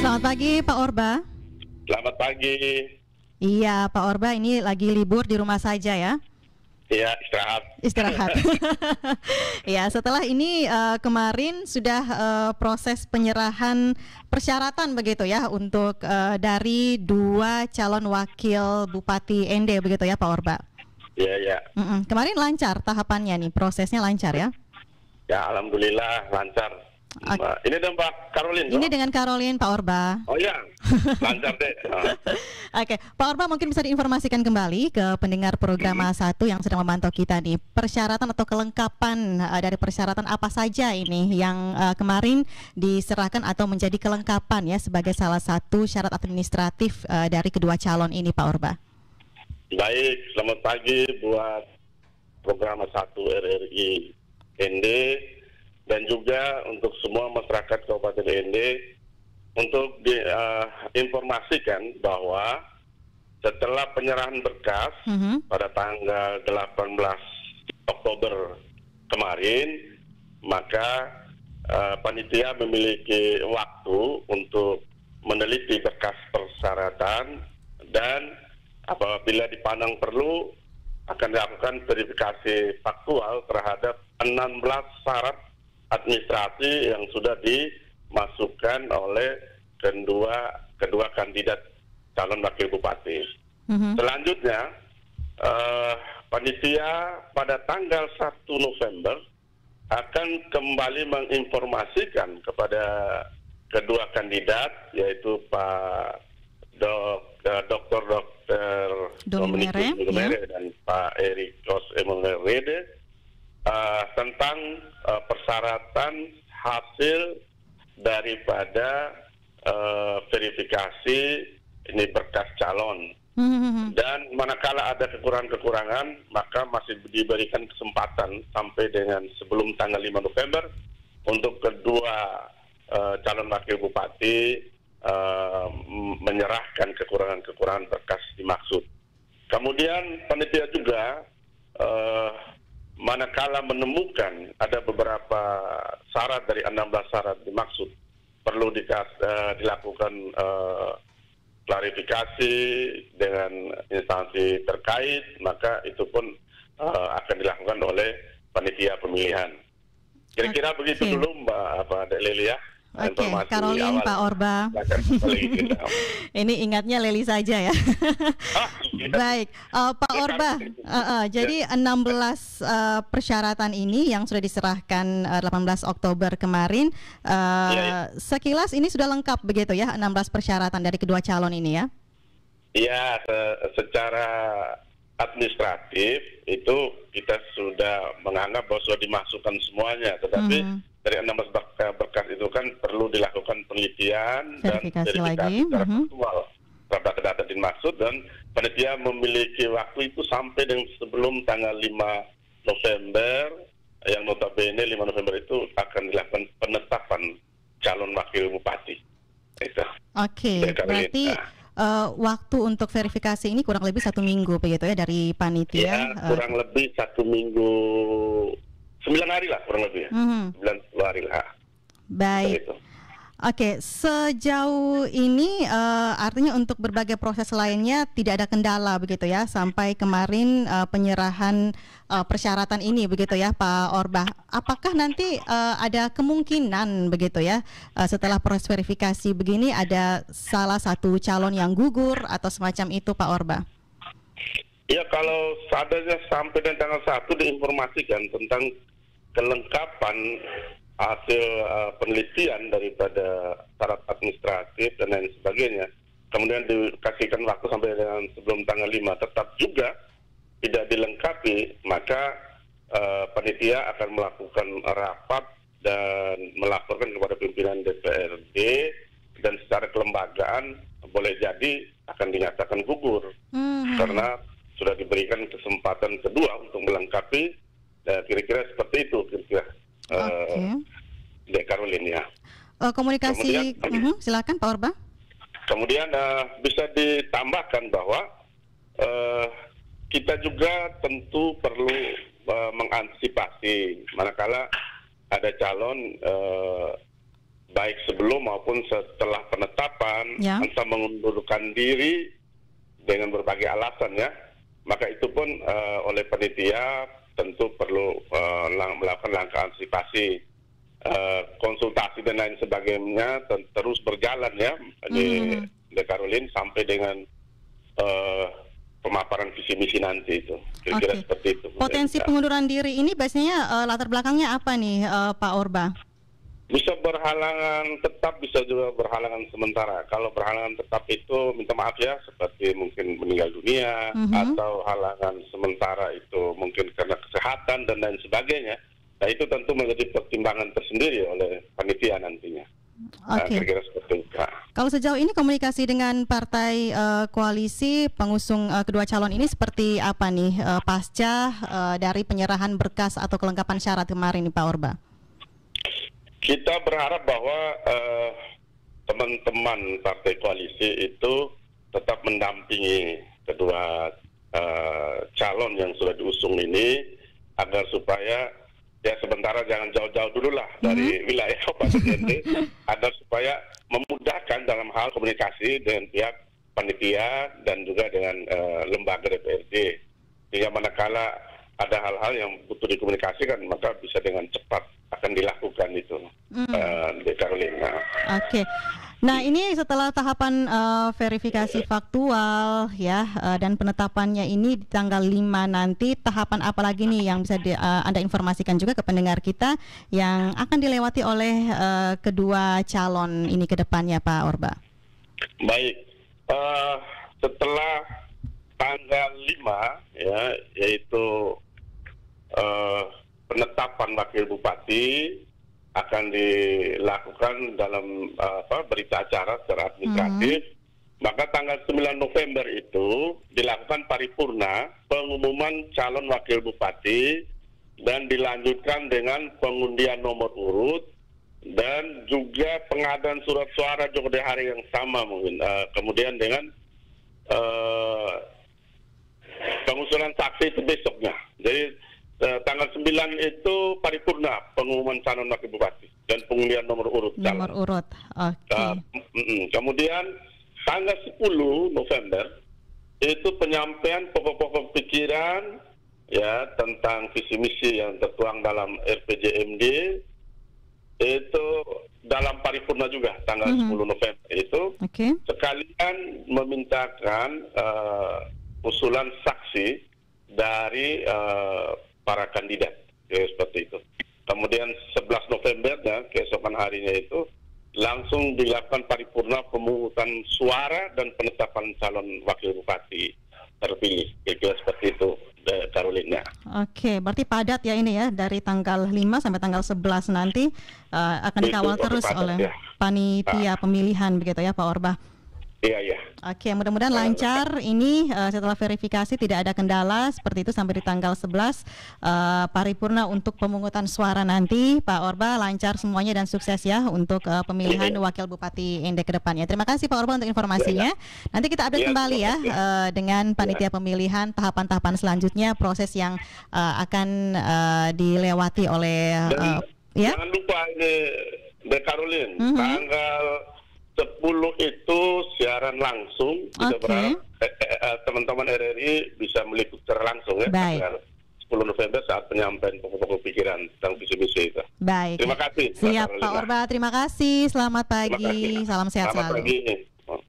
Selamat pagi Pak Orba. Selamat pagi. Iya Pak Orba, ini lagi libur di rumah saja ya? Iya, istirahat. Istirahat. Ya, setelah ini kemarin sudah proses penyerahan persyaratan begitu ya untuk dari 2 calon wakil Bupati ND begitu ya Pak Orba? Iya, iya. Kemarin lancar tahapannya nih, prosesnya lancar ya? Ya, alhamdulillah lancar. Ini dengan Pak Karolin. Ini dengan Karolin Pak Orba. Oh ya, lancar deh. Oke, Pak Orba mungkin bisa diinformasikan kembali ke pendengar program A1 yang sedang memantau kita nih, persyaratan atau kelengkapan dari persyaratan apa saja ini yang kemarin diserahkan atau menjadi kelengkapan ya sebagai salah satu syarat administratif dari kedua calon ini Pak Orba. Baik, selamat pagi buat program A1 RRI ND dan juga untuk semua masyarakat Kabupaten ND untuk diinformasikan bahwa setelah penyerahan berkas pada tanggal 18 Oktober kemarin, maka panitia memiliki waktu untuk meneliti berkas persyaratan dan apabila dipandang perlu akan dilakukan verifikasi faktual terhadap 16 syarat administrasi yang sudah dimasukkan oleh kedua kandidat calon wakil bupati. Selanjutnya, panitia pada tanggal 1 November akan kembali menginformasikan kepada kedua kandidat, yaitu Pak Dr. Dominikus Dumere dan Pak Erikos Emmanuel Rede tentang persyaratan hasil daripada verifikasi ini berkas calon. Dan manakala ada kekurangan-kekurangan, maka masih diberikan kesempatan sampai dengan sebelum tanggal 5 November untuk kedua calon wakil bupati menyerahkan kekurangan-kekurangan berkas dimaksud. Kemudian panitia juga manakala menemukan ada beberapa syarat dari 16 syarat dimaksud perlu dilakukan klarifikasi dengan instansi terkait, maka itu pun akan dilakukan oleh panitia pemilihan. Kira-kira begitu dulu Mbak Leli ya. Oke, Karolin, Pak Orba. Ini ingatnya Leli saja ya. Baik, Pak Orba. Jadi 16 persyaratan ini yang sudah diserahkan 18 Oktober kemarin, sekilas ini sudah lengkap begitu ya, 16 persyaratan dari kedua calon ini ya? Iya, secara administratif itu kita sudah menganggap bahwa sudah dimasukkan semuanya, tetapi dari 16 berkas itu kan perlu dilakukan penelitian dan verifikasi lagi secara faktual terhadap data dimaksud, dan panitia memiliki waktu itu sampai dengan sebelum tanggal 5 November yang notabene 5 November itu akan dilakukan penetapan calon wakil bupati. Oke, berarti waktu untuk verifikasi ini kurang lebih 1 minggu begitu ya dari panitia? Ya, kurang lebih 1 minggu, 9 hari lah kurang lebih ya. 9 hari lah. Baik. Oke, sejauh ini artinya untuk berbagai proses lainnya tidak ada kendala begitu ya sampai kemarin penyerahan persyaratan ini begitu ya Pak Orba. Apakah nanti ada kemungkinan begitu ya setelah proses verifikasi begini ada salah satu calon yang gugur atau semacam itu Pak Orba? Ya, kalau seadanya sampai dengan tanggal 1 diinformasikan tentang kelengkapan hasil penelitian daripada syarat administratif dan lain sebagainya, kemudian dikasihkan waktu sampai dengan sebelum tanggal 5 tetap juga tidak dilengkapi, maka panitia akan melakukan rapat dan melaporkan kepada pimpinan DPRD, dan secara kelembagaan boleh jadi akan dinyatakan gugur karena sudah diberikan kesempatan kedua untuk melengkapi. Kira-kira seperti itu kira-kira. Karolin ya. Komunikasi, kemudian, silakan Pak Orba. Kemudian bisa ditambahkan bahwa kita juga tentu perlu mengantisipasi manakala ada calon baik sebelum maupun setelah penetapan, entah mengundurkan diri dengan berbagai alasan ya, maka itu pun oleh panitia tentu perlu melakukan langkah antisipasi, konsultasi dan lain sebagainya terus berjalan ya di Caroline sampai dengan pemaparan visi misi nanti itu. Kira-kira seperti itu. Potensi pengunduran diri ini biasanya latar belakangnya apa nih, Pak Orba? Bisa berhalangan tetap, bisa juga berhalangan sementara. Kalau berhalangan tetap itu minta maaf ya, seperti mungkin meninggal dunia atau halangan sementara itu mungkin karena kesehatan dan lain sebagainya. Nah itu tentu menjadi pertimbangan tersendiri oleh panitia nantinya. Kira-kira seperti itu. Kalau sejauh ini komunikasi dengan partai koalisi pengusung kedua calon ini seperti apa nih pasca dari penyerahan berkas atau kelengkapan syarat kemarin nih Pak Orba? Kita berharap bahwa teman-teman partai koalisi itu tetap mendampingi kedua calon yang sudah diusung ini agar supaya ya sementara jangan jauh-jauh dulu lah dari wilayah Kabupaten NT agar supaya memudahkan dalam hal komunikasi dengan pihak panitia dan juga dengan lembaga DPRD. Sehingga manakala ada hal-hal yang butuh dikomunikasikan maka bisa dengan cepat akan dilakukan itu di Carolina. Nah ini setelah tahapan verifikasi faktual ya dan penetapannya ini di tanggal 5 nanti, tahapan apa lagi nih yang bisa Anda informasikan juga ke pendengar kita yang akan dilewati oleh kedua calon ini ke depannya Pak Orba? Baik, setelah tanggal 5 ya, yaitu penetapan wakil bupati akan dilakukan dalam berita acara secara administratif, maka tanggal 9 November itu dilakukan paripurna pengumuman calon wakil bupati dan dilanjutkan dengan pengundian nomor urut dan juga pengadaan surat suara juga di hari yang sama mungkin. Kemudian dengan pengusulan saksi itu besoknya. Jadi tanggal 9 itu paripurna pengumuman calon wakil bupati dan pengundian nomor urut calon. Nomor urut, kemudian tanggal 10 November itu penyampaian pokok-pokok pikiran ya tentang visi misi yang tertuang dalam RPJMD itu dalam paripurna juga tanggal 10 November itu sekalian memintakan usulan saksi dari para kandidat seperti itu. Kemudian 11 November keesokan harinya itu langsung dilakukan paripurna pemungutan suara dan penetapan calon wakil bupati terpilih. Kira-kira seperti itu Carolina. Berarti padat ya ini ya dari tanggal 5 sampai tanggal 11 nanti akan dikawal terus oleh panitia pemilihan begitu ya Pak Orba. Iya. Mudah-mudahan lancar ini setelah verifikasi tidak ada kendala seperti itu sampai di tanggal 11 paripurna untuk pemungutan suara nanti Pak Orba lancar semuanya dan sukses ya untuk pemilihan wakil bupati NT ke depannya. Terima kasih Pak Orba untuk informasinya. Nanti kita update kembali ya dengan panitia pemilihan tahapan-tahapan selanjutnya proses yang akan dilewati oleh jangan lupa ini Caroline tanggal 10 itu siaran langsung, bisa berharap teman-teman RRI bisa meliput secara langsung ya. Tanggal 10 November saat penyampaian pokok-pokok pikiran tentang visi misi itu. Baik. Terima kasih. Siap Pak Orba, terima kasih. Selamat pagi. Salam sehat selalu. Selamat pagi.